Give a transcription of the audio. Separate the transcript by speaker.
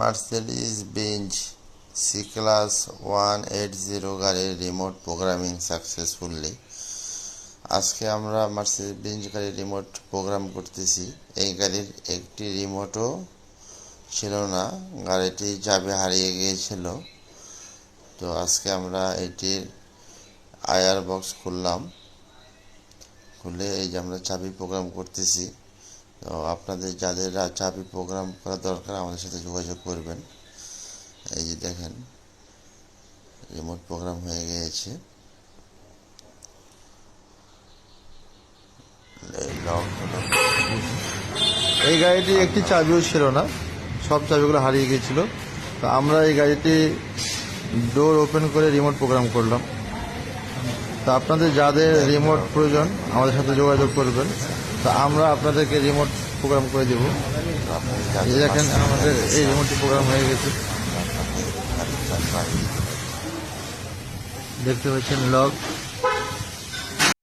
Speaker 1: Mercedes Benz C class 180 গাড়ির remote programming successfully. আজকে আমরা মার্সেডিজ বেঞ্জ গাড়ির রিমোট প্রোগ্রাম করতেছি। এই গাড়ির একটি রিমোটও ছিল না, গাড়িটি চাবি হারিয়ে গিয়েছিল। তো আজকে আমরা এটির আইআর বক্স খুলে এই যে আমরা চাবি প্রোগ্রাম করতেছি। তো আপনাদের যাদের চাবি প্রোগ্রাম করা দরকার আমাদের সাথে যোগাযোগ করবেন। এই যে দেখেন রিমোট প্রোগ্রাম হয়ে গিয়েছে।
Speaker 2: এই গাড়িটি একটি চাবিও ছিল না, সব চাবিগুলো হারিয়ে গিয়েছিল। তো আমরা এই গাড়িটি ডোর ওপেন করে রিমোট প্রোগ্রাম করলাম। তো আপনাদের যাদের রিমোট প্রয়োজন আমাদের সাথে যোগাযোগ করবেন। তো আমরা আপনাদেরকে রিমোট প্রোগ্রাম করে দেব। এই দেখেন আমাদের এই রিমোটটি প্রোগ্রাম হয়ে গেছে, দেখতে পাচ্ছেন লগ।